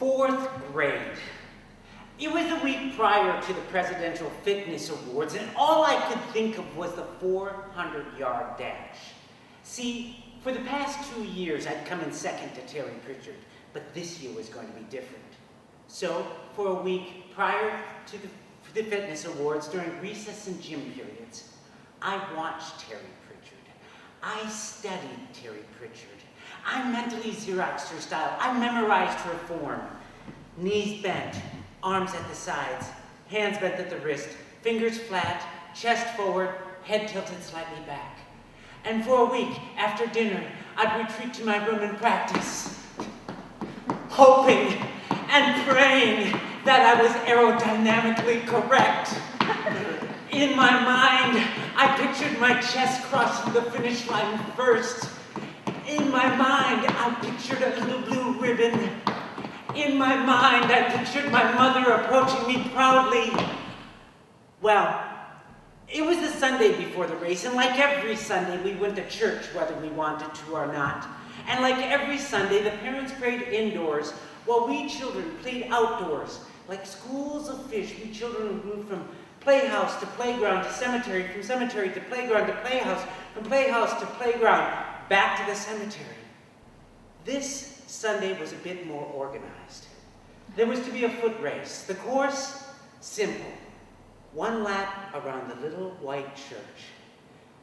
Fourth grade. It was a week prior to the Presidential Fitness Awards, and all I could think of was the 400-yard dash. See, for the past 2 years, I'd come in second to Terry Pritchard, but this year was going to be different. So, for a week prior to the Fitness Awards, during recess and gym periods, I watched Terry Pritchard. I studied Terry Pritchard. I mentally Xeroxed her style. I memorized her form. Knees bent, arms at the sides, hands bent at the wrist, fingers flat, chest forward, head tilted slightly back. And for a week, after dinner, I'd retreat to my room and practice, hoping and praying that I was aerodynamically correct. In my mind, I pictured my chest crossing the finish line first. In my mind, I pictured a little blue ribbon. In my mind, I pictured my mother approaching me proudly. Well, it was the Sunday before the race, and like every Sunday, we went to church whether we wanted to or not. And like every Sunday, the parents prayed indoors, while we children played outdoors. Like schools of fish, we children moved from playhouse to playground to cemetery, from cemetery to playground to playhouse, from playhouse to playground, back to the cemetery. This Sunday was a bit more organized. There was to be a foot race. The course, simple. 1 lap around the little white church.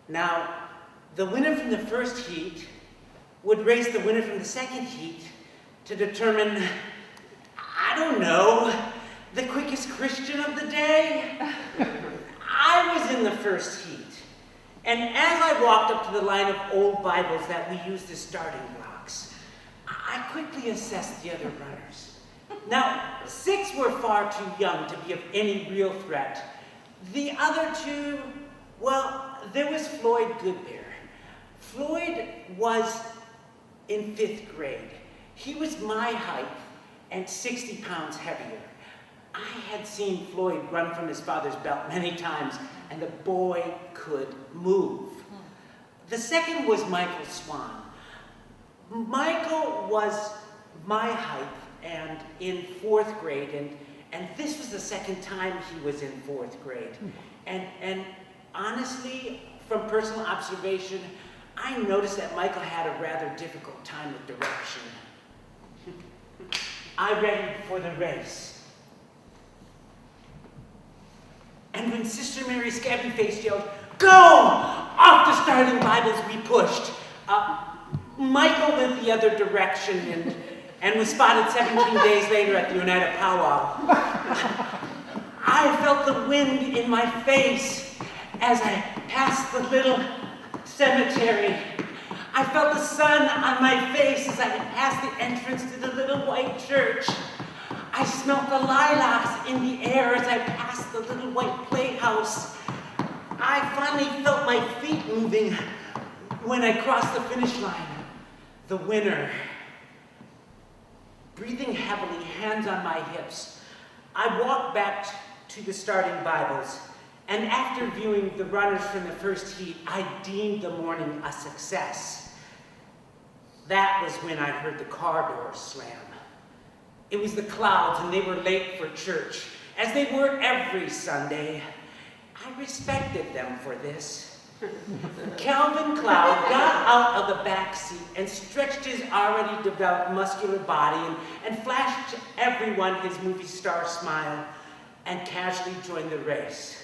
Now, the winner from the first heat would race the winner from the second heat to determine, I don't know, the quickest Christian of the day. I was in the first heat, and as I walked up to the line of old Bibles that we used as starting blocks, I quickly assessed the other runners. Now, 6 were far too young to be of any real threat. The other 2, well, there was Floyd Goodbear. Floyd was in 5th grade. He was my height and 60 pounds heavier. I had seen Floyd run from his father's belt many times, and the boy could move. The second was Michael Swan. Michael was my height and in 4th grade, and this was the second time he was in 4th grade. And honestly, from personal observation, I noticed that Michael had a rather difficult time with direction. I readied for the race. And when Sister Mary Scabby-Faced yelled, "Go!" off the starting Bibles, we pushed. Michael went the other direction and was spotted 17 days later at the Oneida Powwow. I felt the wind in my face as I passed the little cemetery. I felt the sun on my face as I passed the entrance to the little white church. I smelt the lilacs in the air as I passed the little white playhouse. I finally felt my feet moving when I crossed the finish line. The winner. Breathing heavily, hands on my hips, I walked back to the starting Bibles, and after viewing the runners from the first heat, I deemed the morning a success. That was when I heard the car doors slam. It was the Clouds, and they were late for church, as they were every Sunday. I respected them for this. Calvin Cloud got out of the back seat and stretched his already developed muscular body and flashed to everyone his movie star smile and casually joined the race.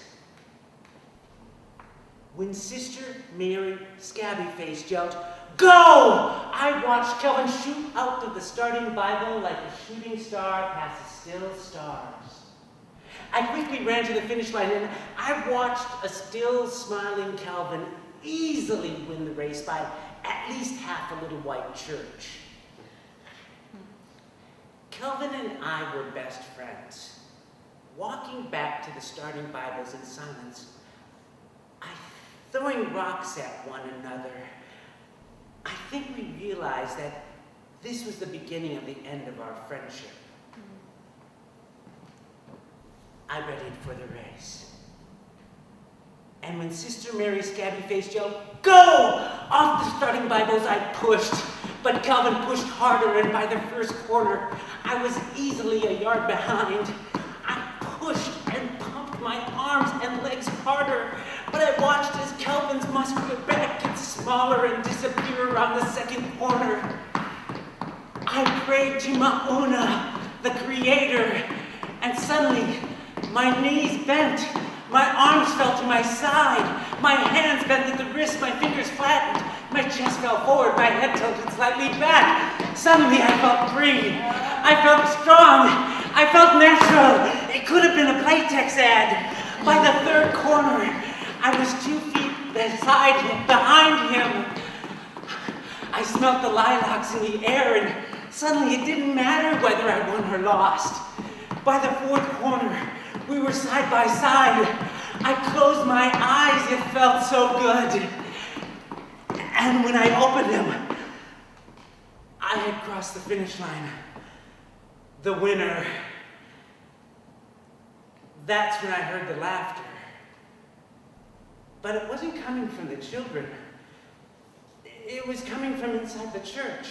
When Sister Mary Scabby-Faced yelled, "Go!" I watched Calvin shoot out through the starting Bible like a shooting star past the still stars. I quickly ran to the finish line, and I watched a still smiling Calvin easily win the race by at least half a little white church. Calvin and I were best friends. Walking back to the starting Bibles in silence, throwing rocks at one another, I think we realized that this was the beginning of the end of our friendship. I readied for the race. And when Sister Mary Scabby-Faced yelled, "Go!" off the starting Bibles, I pushed. But Calvin pushed harder, and by the first corner, I was easily a yard behind. I pushed and pumped my arms and legs harder, but I watched as Calvin's muscular back get smaller and disappear around the second corner. I prayed to Mauna, the Creator, and suddenly my knees bent, my arms fell to my side, my hands bent at the wrist, my fingers flattened, my chest fell forward, my head tilted slightly back. Suddenly I felt free, I felt strong, I felt natural. It could have been a Playtex ad. By the third corner, I was 2 feet behind him. I smelt the lilacs in the air, and suddenly it didn't matter whether I won or lost. By the fourth corner, we were side by side. I closed my eyes, it felt so good. And when I opened them, I had crossed the finish line. The winner. That's when I heard the laughter. But it wasn't coming from the children. It was coming from inside the church.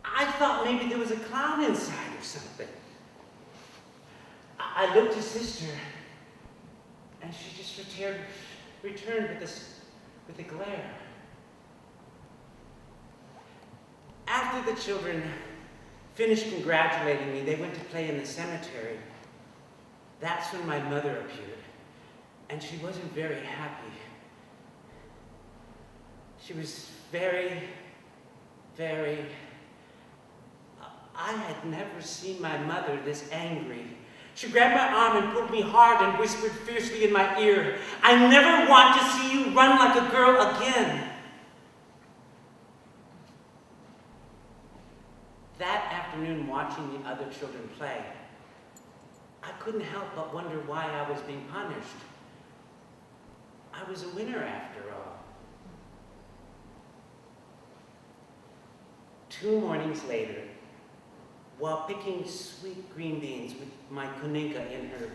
I thought maybe there was a clown inside or something. I looked at Sister, and she just returned with a glare. After the children finished congratulating me, they went to play in the cemetery. That's when my mother appeared, and she wasn't very happy. She was very, very... I had never seen my mother this angry. She grabbed my arm and pulled me hard and whispered fiercely in my ear, "I never want to see you run like a girl again." That afternoon, watching the other children play, I couldn't help but wonder why I was being punished. I was a winner after all. 2 mornings later, while picking sweet green beans with my kuninka in her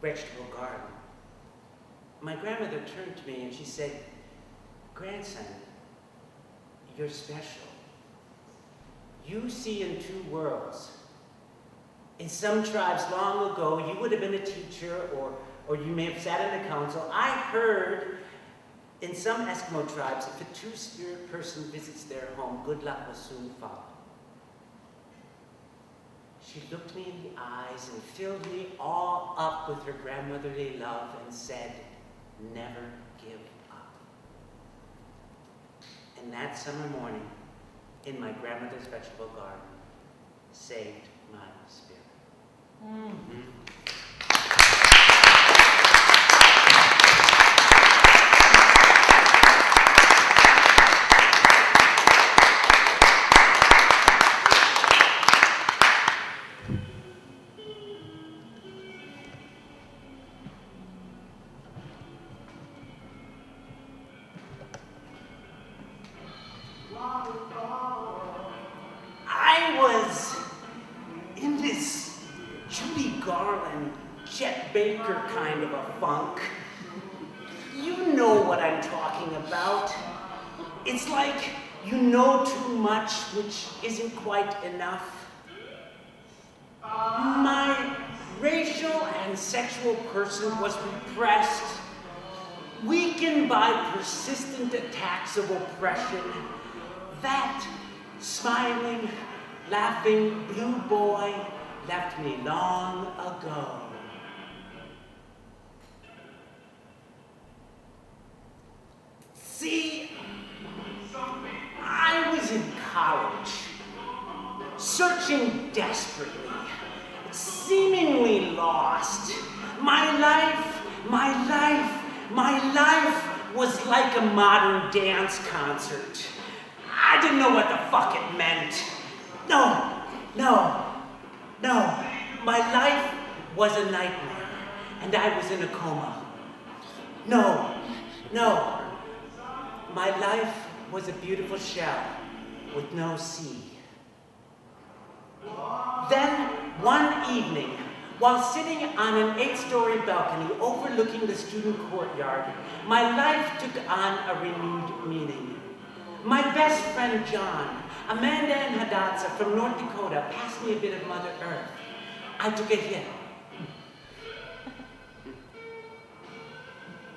vegetable garden, my grandmother turned to me and she said, "Grandson, you're special. You see in 2 worlds. In some tribes long ago, you would have been a teacher or you may have sat in a council. I heard in some Eskimo tribes, if a 2-spirit person visits their home, good luck will soon follow." She looked me in the eyes and filled me all up with her grandmotherly love and said, "Never give up." And that summer morning, in my grandmother's vegetable garden, saved my spirit. Mm-hmm. I was in this Judy Garland, Chet Baker kind of a funk. You know what I'm talking about. It's like you know too much, which isn't quite enough. My racial and sexual person was repressed, weakened by persistent attacks of oppression. That smiling, laughing blue boy left me long ago. See, I was in college, searching desperately, seemingly lost. My life was like a modern dance concert. I didn't know what the fuck it meant. No. My life was a nightmare, and I was in a coma. No. My life was a beautiful shell with no sea. Then, one evening, while sitting on an 8-story balcony overlooking the student courtyard, my life took on a renewed meaning. My best friend John, Amanda and Hadassah from North Dakota, passed me a bit of Mother Earth. I took a hit.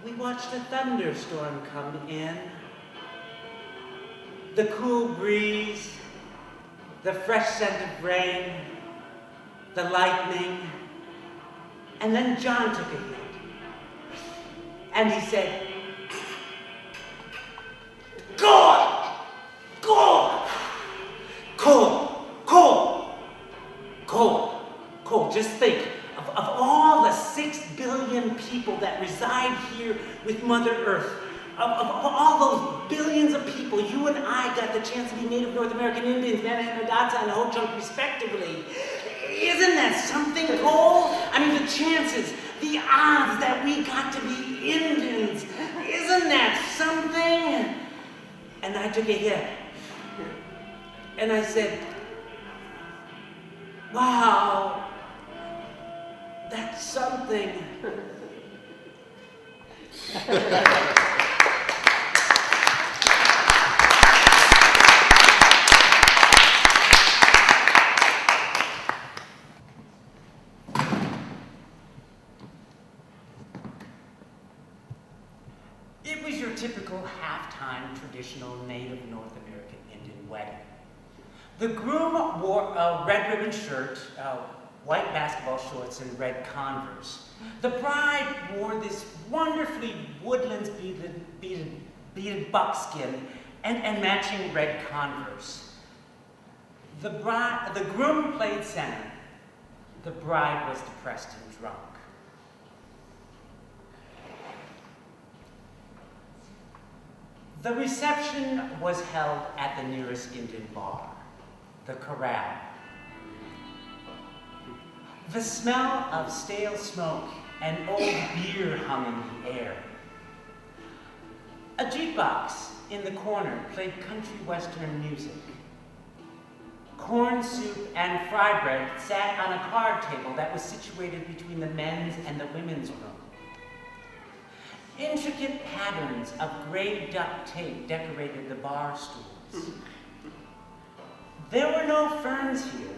We watched a thunderstorm come in. The cool breeze, the fresh scent of rain, the lightning, and then John took a hit. And he said, Kohl! Kohl! Kohl! Kohl! Kohl! Kohl, just think of all the 6 billion people that reside here with Mother Earth. Of all those billions of people, you and I got the chance to be Native North American Indians, Manhattan, Hadassah, and Ho-Chunk, respectively. Isn't that something, Kohl? I mean, the chances, the odds that we got to be Indians. Isn't that something? And I took a hit. And I said, wow, that's something. It was your typical halftime traditional Native North American Indian wedding. The groom wore a red ribbon shirt, white basketball shorts, and red Converse. The bride wore this wonderfully woodlands beaded buckskin and matching red Converse. The groom played center. The bride was depressed and drunk. The reception was held at the nearest Indian bar, the Corral. The smell of stale smoke and old beer hung in the air. A jukebox in the corner played country western music. Corn soup and fry bread sat on a card table that was situated between the men's and the women's room. Intricate patterns of gray duct tape decorated the bar stools. There were no ferns here,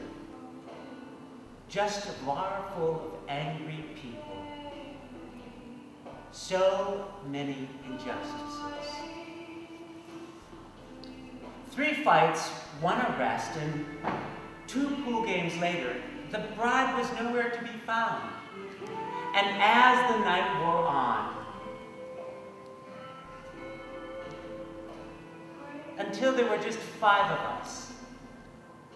just a bar full of angry people. So many injustices. 3 fights, 1 arrest, and 2 pool games later, the bride was nowhere to be found. And as the night wore on, until there were just 5 of us,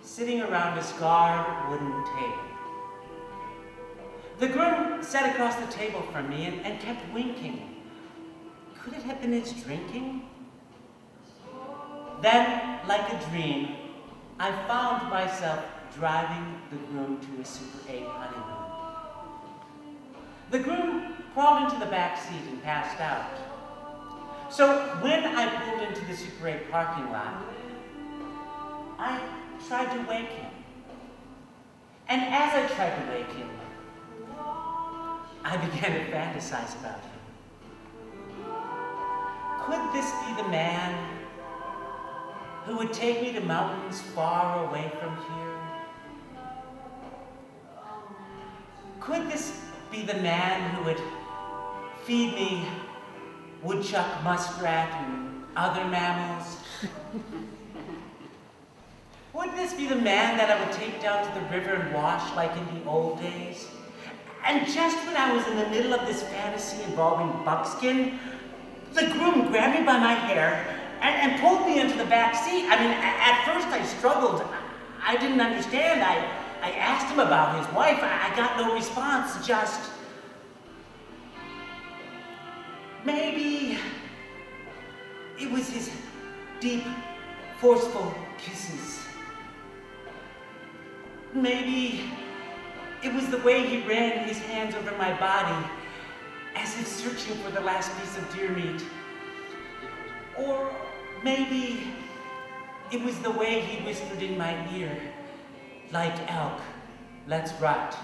sitting around a scarred wooden table. The groom sat across the table from me and kept winking. Could it have been his drinking? Then, like a dream, I found myself driving the groom to a Super 8 honeymoon. The groom crawled into the back seat and passed out. So when I pulled into the Super 8 parking lot, I tried to wake him. And as I tried to wake him, I began to fantasize about him. Could this be the man who would take me to mountains far away from here? Could this be the man who would feed me woodchuck, muskrat, and other mammals? Would this be the man that I would take down to the river and wash like in the old days? And just when I was in the middle of this fantasy involving buckskin, the groom grabbed me by my hair and pulled me into the back seat. I mean, at first I struggled. I didn't understand. I asked him about his wife. I got no response, just maybe it was his deep, forceful kisses. Maybe it was the way he ran his hands over my body as if searching for the last piece of deer meat. Or maybe it was the way he whispered in my ear, like elk, let's rut.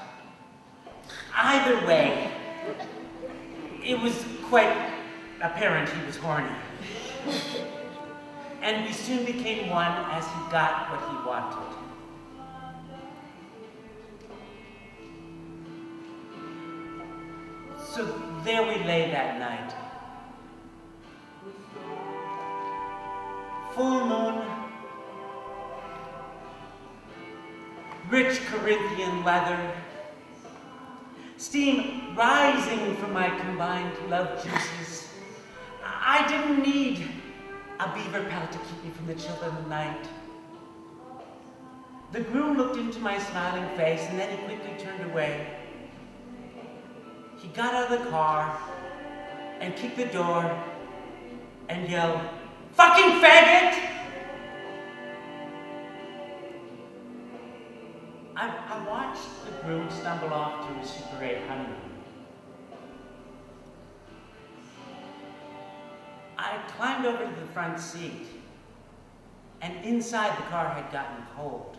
Either way, it was quite apparent he was horny. and we soon became one as he got what he wanted. So there we lay that night. Full moon, rich Corinthian leather, steam rising from my combined love juices. I didn't need a beaver pelt to keep me from the chill of the night. The groom looked into my smiling face and then he quickly turned away. He got out of the car and kicked the door and yelled, "Fucking faggot!" I watched the groom stumble off to his Super 8 honeymoon. I climbed over to the front seat, and inside the car had gotten cold.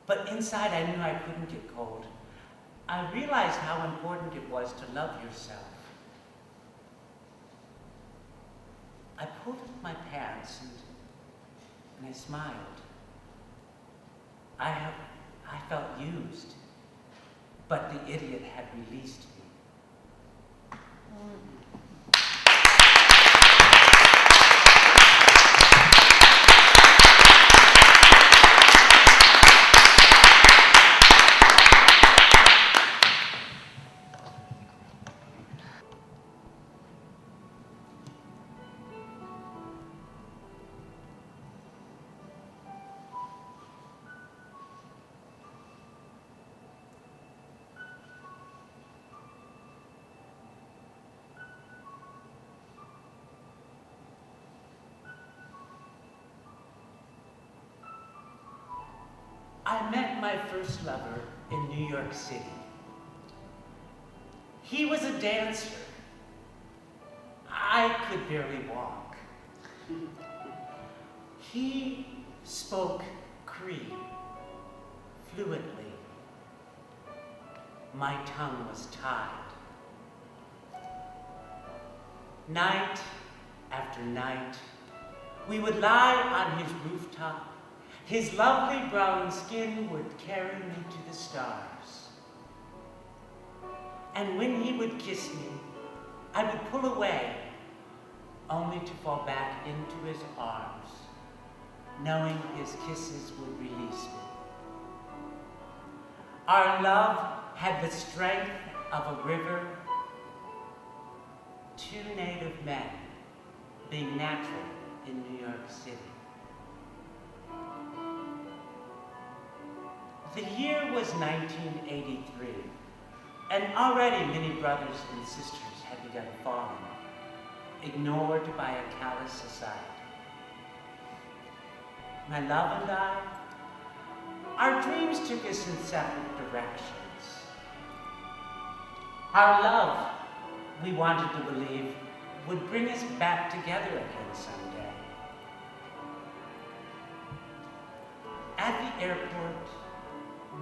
But inside I knew I couldn't get cold. I realized how important it was to love yourself. I pulled up my pants and I smiled. I felt used, but the idiot had released me. I met my first lover in New York City. He was a dancer. I could barely walk. He spoke Cree fluently. My tongue was tied. Night after night, we would lie on his rooftop. His lovely brown skin would carry me to the stars. And when he would kiss me, I would pull away, only to fall back into his arms, knowing his kisses would release me. Our love had the strength of a river, two native men being natural in New York City. The year was 1983, and already many brothers and sisters had begun falling, ignored by a callous society. My love and I, our dreams took us in separate directions. Our love, we wanted to believe, would bring us back together again someday. At the airport,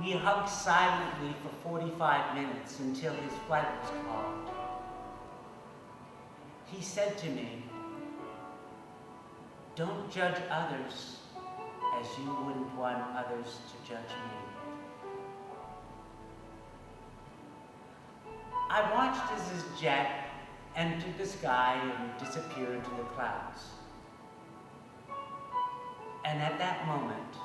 we hugged silently for 45 minutes until his flight was called. He said to me, "Don't judge others as you wouldn't want others to judge me." I watched as his jet entered the sky and disappeared into the clouds. And at that moment,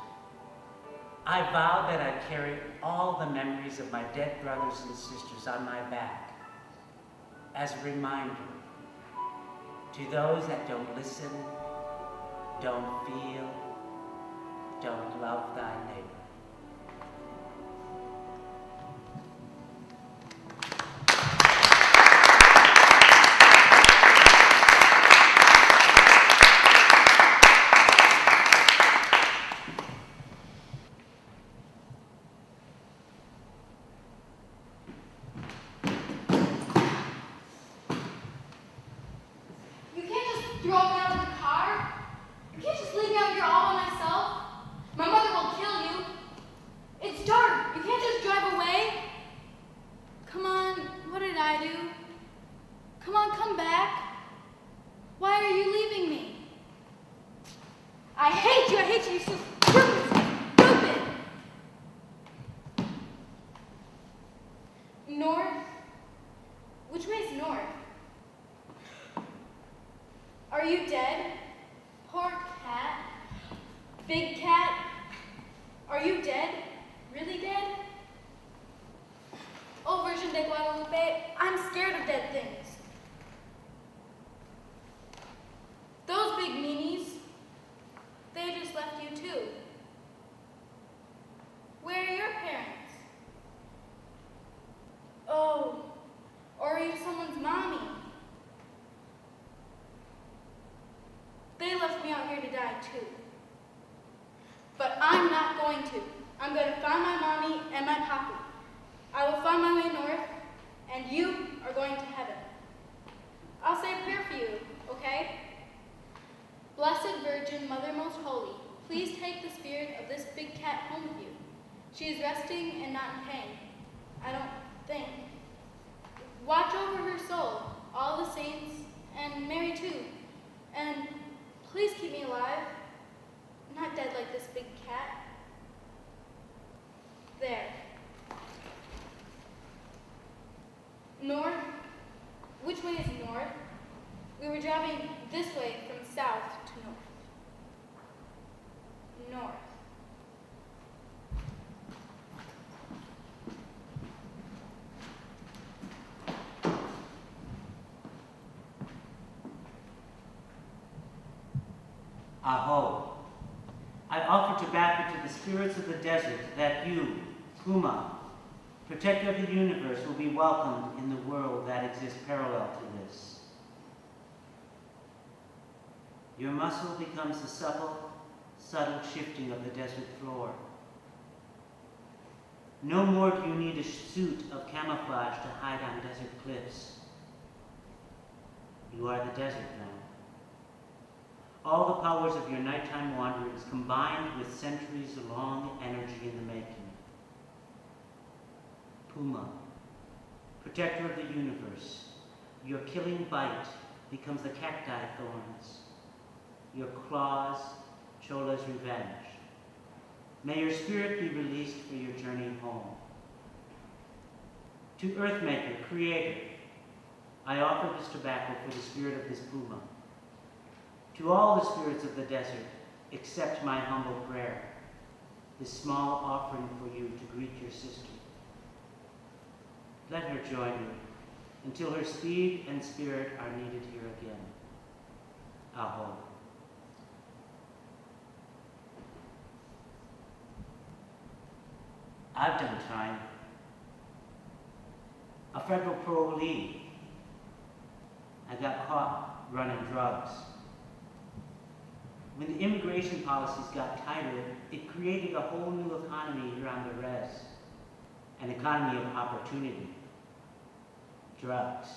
I vowed that I'd carry all the memories of my dead brothers and sisters on my back as a reminder to those that don't listen, don't feel, don't love thy neighbor. Throw me out of the car? You can't just leave me out here all by myself. My mother will kill you. It's dark. You can't just drive away. Come on, what did I do? Come on, come back. Why are you leaving me? you dead? Poor cat. Big cat. Are you dead? Really dead? Oh, Virgin de Guadalupe, I'm scared of dead things. Those big meanies, they just left you too. Where are your parents? Oh, or are you someone's mommy? They left me out here to die too. But I'm not going to. I'm going to find my mommy and my papi. I will find my way north, and you are going to heaven. I'll say a prayer for you, okay? Blessed Virgin, Mother Most Holy, please take the spirit of this big cat home with you. She is resting and not in pain, I don't think. Watch over her soul, all the saints, and Mary too. And please keep me alive, not dead like this big cat. There. North? Which way is north? We were driving this way from south to north. North. Aho. I offer tobacco to the spirits of the desert that you, Puma, protector of the universe, will be welcomed in the world that exists parallel to this. Your muscle becomes the supple, subtle shifting of the desert floor. No more do you need a suit of camouflage to hide on desert cliffs. You are the desert now. All the powers of your nighttime wanderings combined with centuries-long energy in the making. Puma, protector of the universe, your killing bite becomes the cacti thorns. Your claws, Chola's revenge. May your spirit be released for your journey home. To Earthmaker, Creator, I offer this tobacco for the spirit of this Puma. To all the spirits of the desert, accept my humble prayer, this small offering for you to greet your sister. Let her join you until her speed and spirit are needed here again. Aho. I've done time. A federal parolee. I got caught running drugs. When the immigration policies got tighter, it created a whole new economy here on the res. An economy of opportunity. Drugs.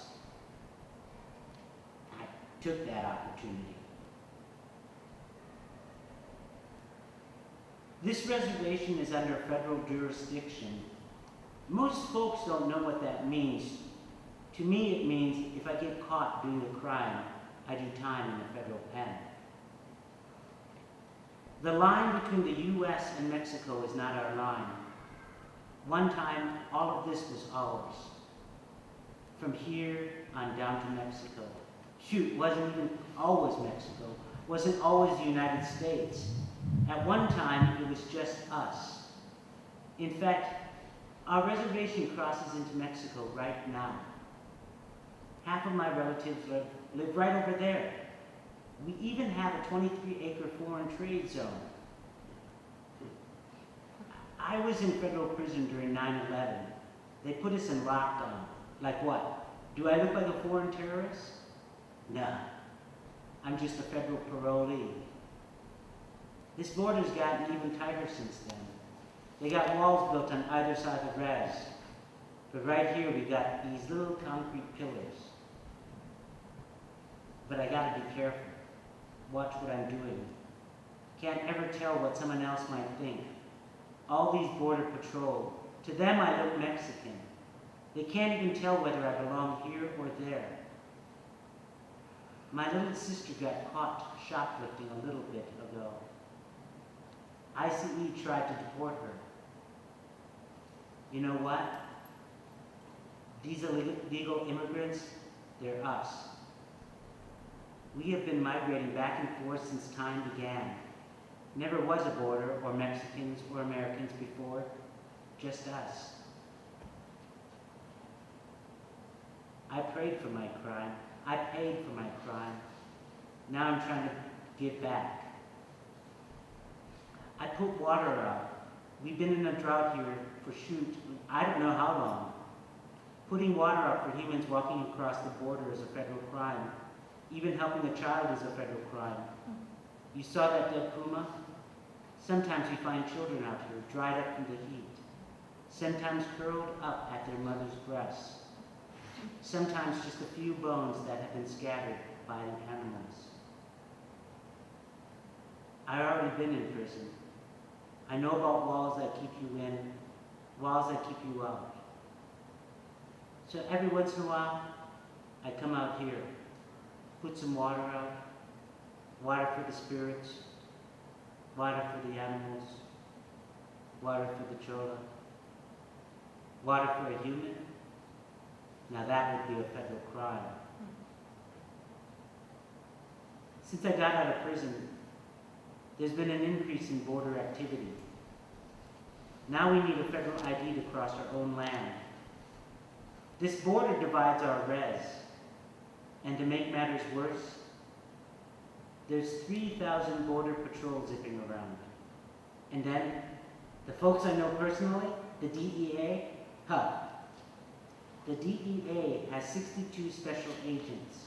I took that opportunity. This reservation is under federal jurisdiction. Most folks don't know what that means. To me, it means if I get caught doing a crime, I do time in the federal pen. The line between the U.S. and Mexico is not our line. One time, all of this was ours. From here on down to Mexico. Shoot, wasn't even always Mexico. Wasn't always the United States. At one time, it was just us. In fact, our reservation crosses into Mexico right now. Half of my relatives live right over there. We even have a 23-acre foreign trade zone. I was in federal prison during 9/11. They put us in lockdown. Like what? Do I look like a foreign terrorist? Nah. I'm just a federal parolee. This border's gotten even tighter since then. They got walls built on either side of the res. But right here we got these little concrete pillars. But I gotta be careful. Watch what I'm doing. Can't ever tell what someone else might think. All these border patrol, to them I look Mexican. They can't even tell whether I belong here or there. My little sister got caught shoplifting a little bit ago. ICE tried to deport her. You know what? These illegal immigrants, they're us. We have been migrating back and forth since time began. Never was a border, or Mexicans or Americans before, just us. I prayed for my crime. I paid for my crime. Now I'm trying to give back. I put water out. We've been in a drought here for I don't know how long. Putting water out for humans walking across the border is a federal crime. Even helping a child is a federal crime. You saw that dead puma? Sometimes we find children out here, dried up from the heat. Sometimes curled up at their mother's breasts. Sometimes just a few bones that have been scattered by animals. I've already been in prison. I know about walls that keep you in, walls that keep you out. So every once in a while, I come out here, put some water out, water for the spirits, water for the animals, water for the chola, water for a human. Now that would be a federal crime. Since I got out of prison, there's been an increase in border activity. Now we need a federal ID to cross our own land. This border divides our res. And to make matters worse, there's 3,000 border patrols zipping around. And then, the folks I know personally, the DEA, the DEA has 62 special agents,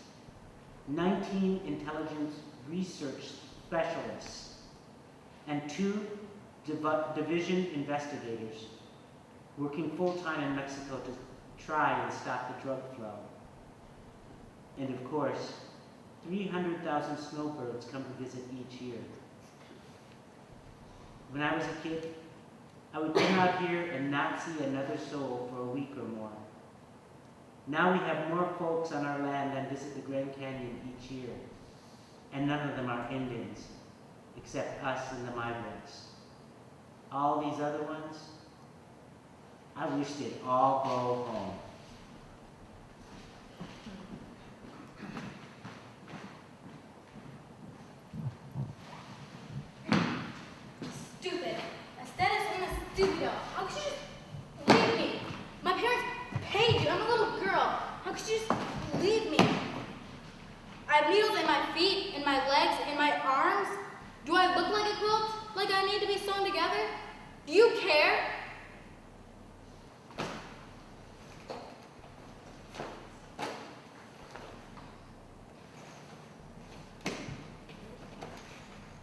19 intelligence research specialists, and 2 division investigators working full-time in Mexico to try and stop the drug flow. And of course, 300,000 snowbirds come to visit each year. When I was a kid, I would come out here and not see another soul for a week or more. Now we have more folks on our land than visit the Grand Canyon each year, and none of them are Indians, except us and the migrants. All these other ones, I wish they'd all go home. Stupid. Aesthetics in a studio. How could you just leave me? My parents paid you. I'm a little girl. How could you just leave me? I have needles in my feet, in my legs, in my arms. Do I look like a quilt? Like I need to be sewn together? Do you care?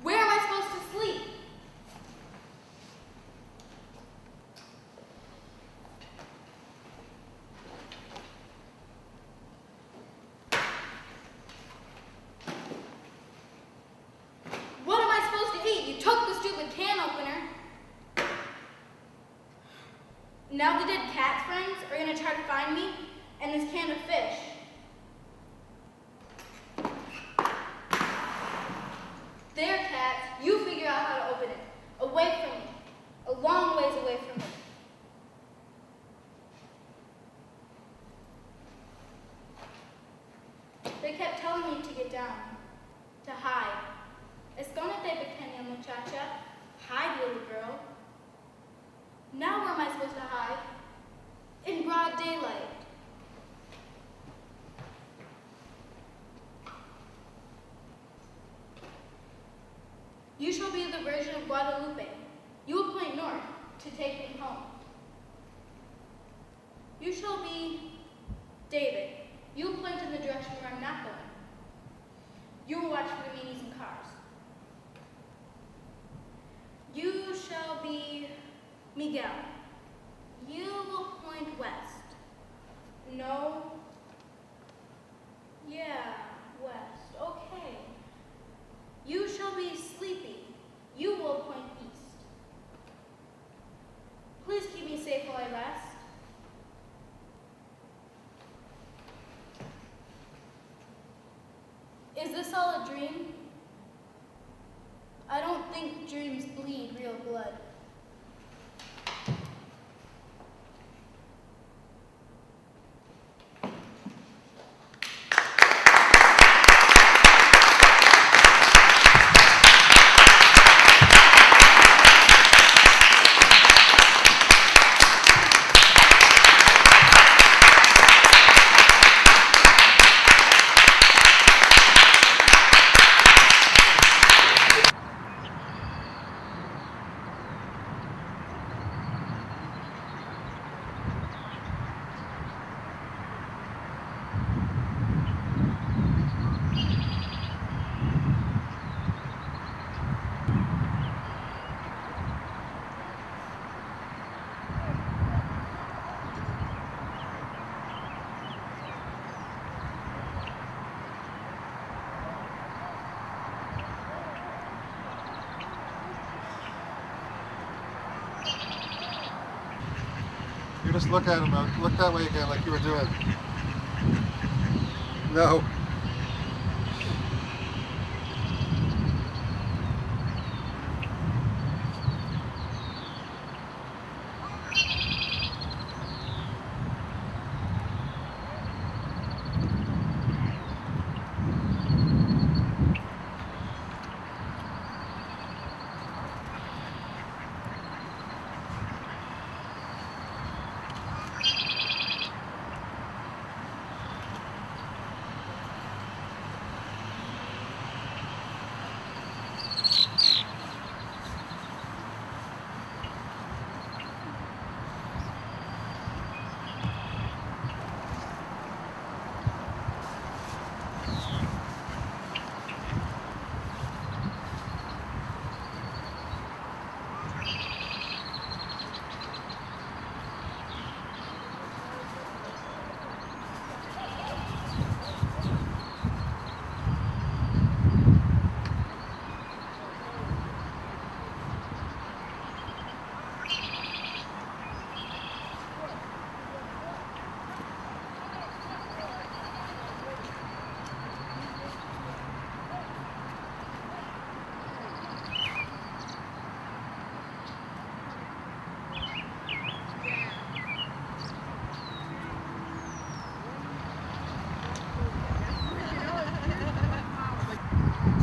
Where am I supposed to sleep? What am I supposed to eat? You took the stupid can opener. Now the dead cat friends are gonna try to find me and this can of fish. There, cats, you figure out how to open it. Away from me. A long ways away from me. They kept telling me to get down, to hide. Escóndete, pequeña muchacha. Hide, little girl. Now where am I supposed to hide? In broad daylight. You shall be the Virgin of Guadalupe. You will point north to take me home. You shall be David. You will point in the direction where I'm not going. You will watch for the meanies and cars. You shall be Miguel. You will point west. No. Yeah, west. Okay. You shall be Sleepy. You will point east. Please keep me safe while I rest. Is this all a dream? I don't think dreams bleed real blood. You just look at him. Look that way again, like you were doing. No.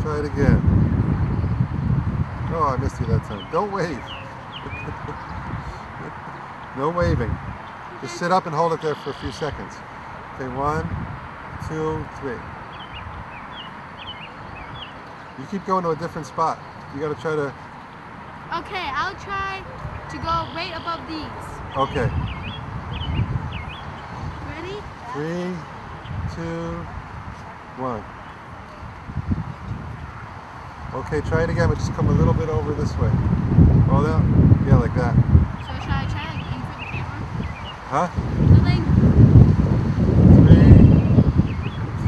Try it again. Oh, I missed you that time. Don't wave. No waving. Just sit up and hold it there for a few seconds. Okay, 1, 2, 3. You keep going to a different spot. You got to try to... Okay, I'll try to go right above these. Okay. Ready? 3, 2, 1. Okay, try it again, but just come a little bit over this way. Hold out. Yeah, like that. So should I try like aim for the camera? Huh? Nothing.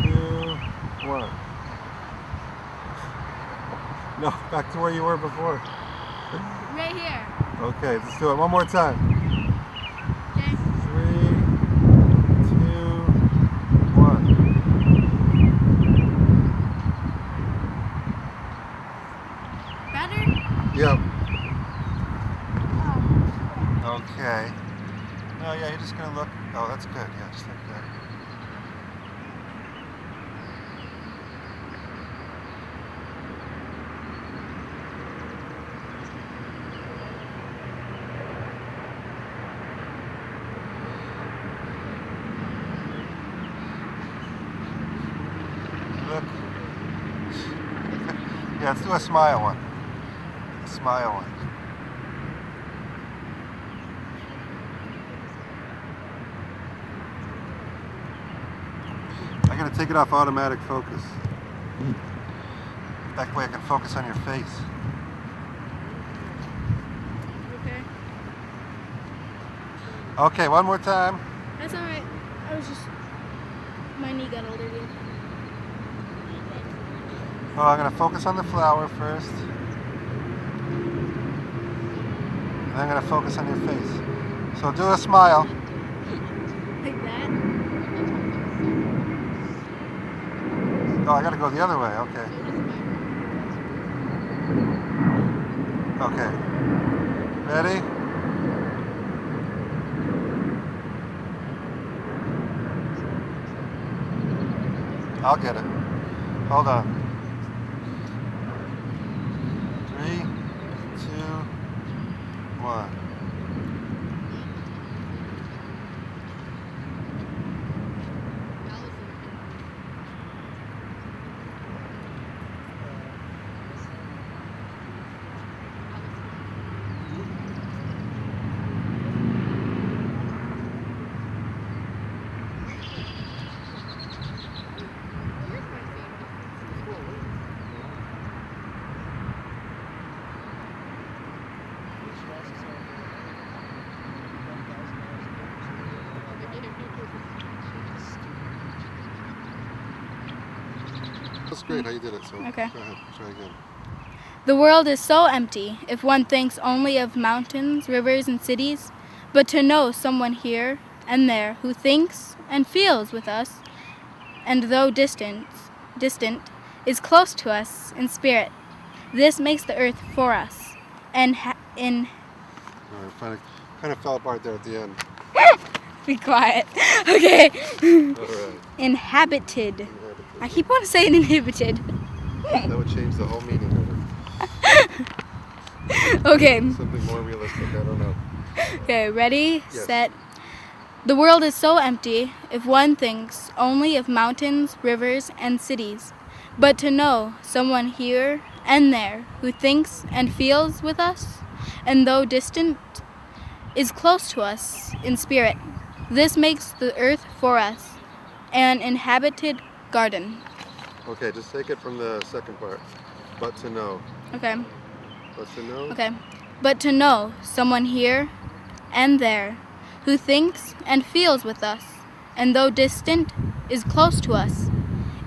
3, 2, 1. No, back to where you were before. Right here. Okay, let's do it one more time. Okay. 3, 2, 1. Better? Yep. Oh. Okay. No, yeah, you're just gonna look. Oh, that's good. Yeah, just like that. Look. Yeah, let's do a smile one. A smile one. I gotta take it off automatic focus. That way I can focus on your face. Okay. Okay, one more time. That's alright. I was just... My knee got older, dude. Oh, I'm gonna focus on the flower first. And then I'm gonna focus on your face. So do a smile. Like that? Oh, I gotta go the other way, okay. Okay. Ready? I'll get it. Hold on. 3, 2, 1. That's great how you did it, so Okay. go ahead, try again. The world is so empty if one thinks only of mountains, rivers, and cities, but to know someone here and there who thinks and feels with us, and though distant, is close to us in spirit. This makes the earth for us, and Kind of fell apart there at the end. be quiet. Okay. All right. Inhabited. I keep on saying inhibited. That would change the whole meaning of it. Okay. Something more realistic, I don't know. Okay, ready, Yes. set. The world is so empty if one thinks only of mountains, rivers, and cities. But to know someone here and there who thinks and feels with us, and though distant, is close to us in spirit. This makes the earth for us, an inhabited garden. Okay, just take it from the second part. But to know. Okay, But to know? okay. But to know someone here and there who thinks and feels with us, and though distant, is close to us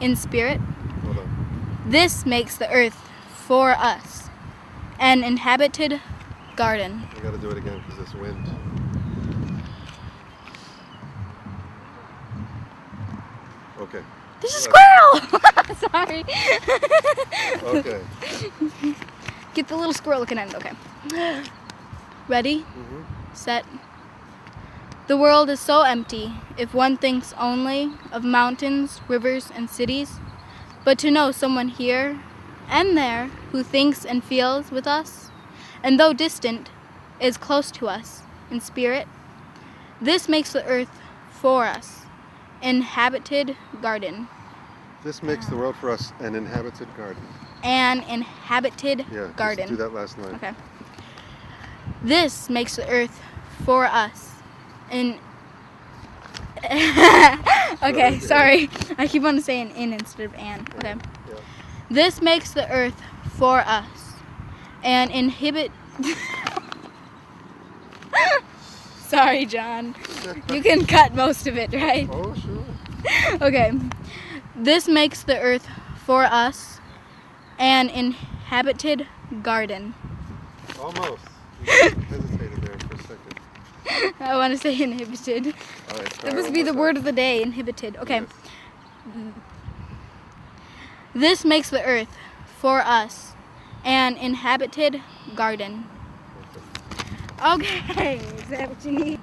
in spirit. Hold on. This makes the earth for us, an inhabited garden. I gotta do it again because this wind. Okay. There's a squirrel! Sorry. Okay. Get the little squirrel looking at it. Okay. Ready? Mm-hmm. Set. The world is so empty if one thinks only of mountains, rivers, and cities. But to know someone here and there who thinks and feels with us, and though distant, is close to us in spirit. This makes the earth for us, inhabited garden. This makes the world for us an inhabited garden. An inhabited Yeah, garden. just do that last line. Okay. This makes the earth for us. Okay, sorry. I keep on saying in instead of an. Okay. Yeah. This makes the earth for us. And inhibit. Sorry, John. You can cut most of it, right? Oh, sure. Okay. This makes the earth for us an inhabited garden. Almost. You hesitated there for a second. I want to say inhibited. All right, try That must one be more the time. word of the day, inhibited. Okay. Yes. This makes the earth for us an inhabited garden. Okay. Is that what you need?